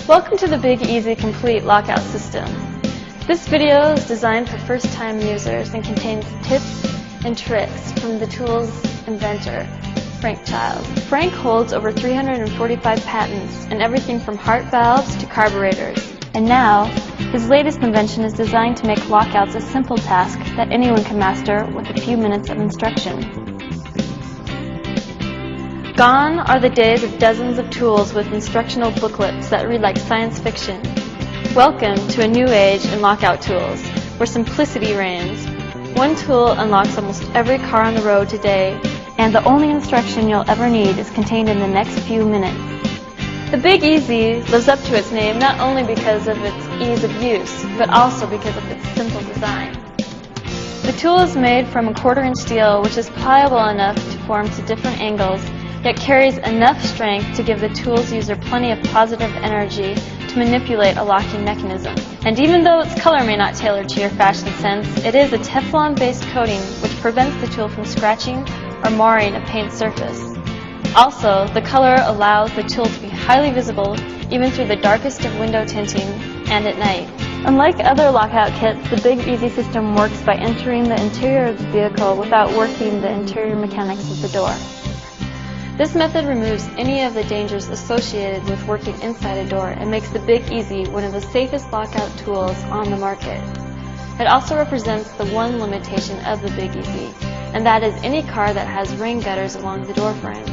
Welcome to the Big Easy Complete Lockout System. This video is designed for first-time users and contains tips and tricks from the tool's inventor, Frank Child. Frank holds over 345 patents in everything from heart valves to carburetors. And now, his latest invention is designed to make lockouts a simple task that anyone can master with a few minutes of instruction. Gone are the days of dozens of tools with instructional booklets that read like science fiction. Welcome to a new age in lockout tools, where simplicity reigns. One tool unlocks almost every car on the road today, and the only instruction you'll ever need is contained in the next few minutes. The Big Easy lives up to its name not only because of its ease of use, but also because of its simple design. The tool is made from a 1/4-inch steel, which is pliable enough to form to different angles, yet carries enough strength to give the tool's user plenty of positive energy to manipulate a locking mechanism. And even though its color may not tailor to your fashion sense, it is a Teflon-based coating which prevents the tool from scratching or marring a paint surface. Also, the color allows the tool to be highly visible even through the darkest of window tinting and at night. Unlike other lockout kits, the Big Easy system works by entering the interior of the vehicle without working the interior mechanics of the door. This method removes any of the dangers associated with working inside a door and makes the Big Easy one of the safest lockout tools on the market. It also represents the one limitation of the Big Easy, and that is any car that has rain gutters along the door frame.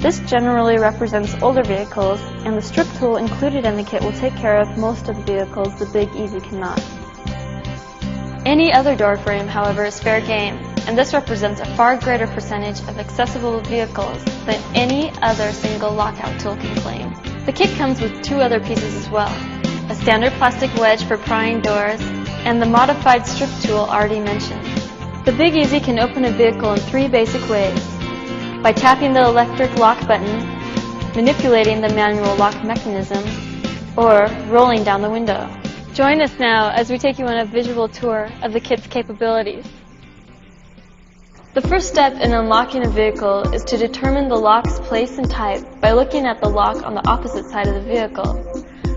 This generally represents older vehicles, and the strip tool included in the kit will take care of most of the vehicles the Big Easy cannot. Any other door frame, however, is fair game, and this represents a far greater percentage of accessible vehicles than any other single lockout tool can claim. The kit comes with 2 other pieces as well: a standard plastic wedge for prying doors, and the modified strip tool already mentioned. The Big Easy can open a vehicle in 3 basic ways: by tapping the electric lock button, manipulating the manual lock mechanism, or rolling down the window. Join us now as we take you on a visual tour of the kit's capabilities. The first step in unlocking a vehicle is to determine the lock's place and type by looking at the lock on the opposite side of the vehicle.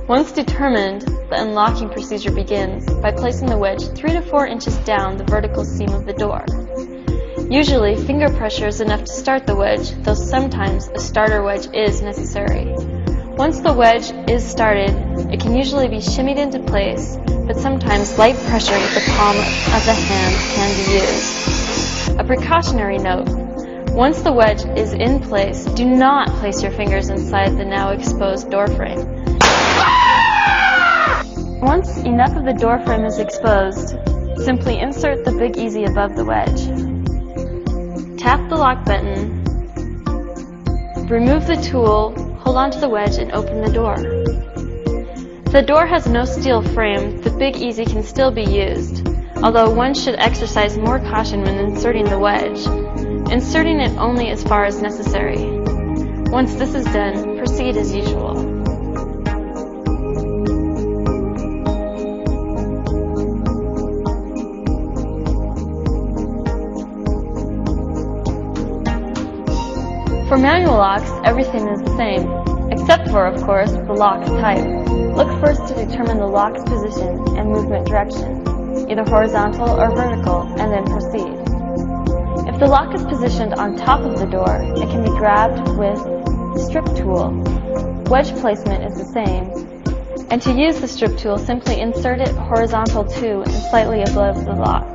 Once determined, the unlocking procedure begins by placing the wedge 3 to 4 inches down the vertical seam of the door. Usually, finger pressure is enough to start the wedge, though sometimes a starter wedge is necessary. Once the wedge is started, it can usually be shimmied into place, but sometimes light pressure with the palm of the hand can be used. A precautionary note: once the wedge is in place, do not place your fingers inside the now exposed door frame. Once enough of the door frame is exposed, simply insert the Big Easy above the wedge. Tap the lock button, remove the tool, hold onto the wedge, and open the door. If the door has no steel frame, the Big Easy can still be used, although one should exercise more caution when inserting the wedge, inserting it only as far as necessary. Once this is done, proceed as usual. For manual locks, everything is the same, except for, of course, the lock's type. Look first to determine the lock's position and movement direction, either horizontal or vertical, and then proceed. If the lock is positioned on top of the door, it can be grabbed with the strip tool. Wedge placement is the same, and to use the strip tool, simply insert it horizontal to and slightly above the lock.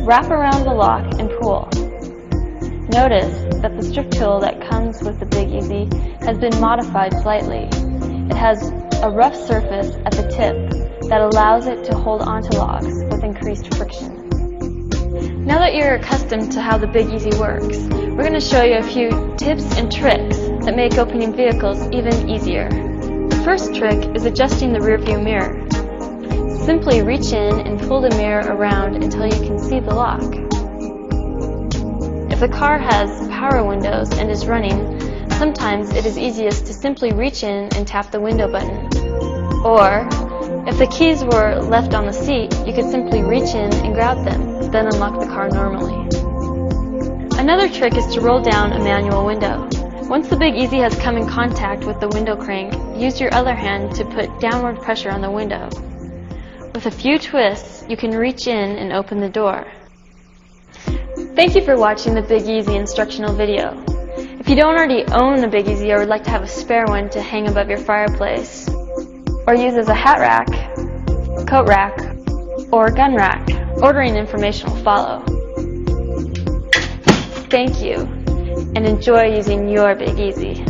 Wrap around the lock and pull. Notice that the strip tool that comes with the Big Easy has been modified slightly. It has a rough surface at the tip that allows it to hold onto locks with increased friction. Now that you're accustomed to how the Big Easy works, we're going to show you a few tips and tricks that make opening vehicles even easier. The first trick is adjusting the rearview mirror. Simply reach in and pull the mirror around until you can see the lock. If the car has power windows and is running, sometimes it is easiest to simply reach in and tap the window button. Or, if the keys were left on the seat, you could simply reach in and grab them, then unlock the car normally. Another trick is to roll down a manual window. Once the Big Easy has come in contact with the window crank, use your other hand to put downward pressure on the window. With a few twists, you can reach in and open the door. Thank you for watching the Big Easy instructional video. If you don't already own a Big Easy or would like to have a spare one to hang above your fireplace, or use as a hat rack, coat rack, or gun rack, ordering information will follow. Thank you, and enjoy using your Big Easy.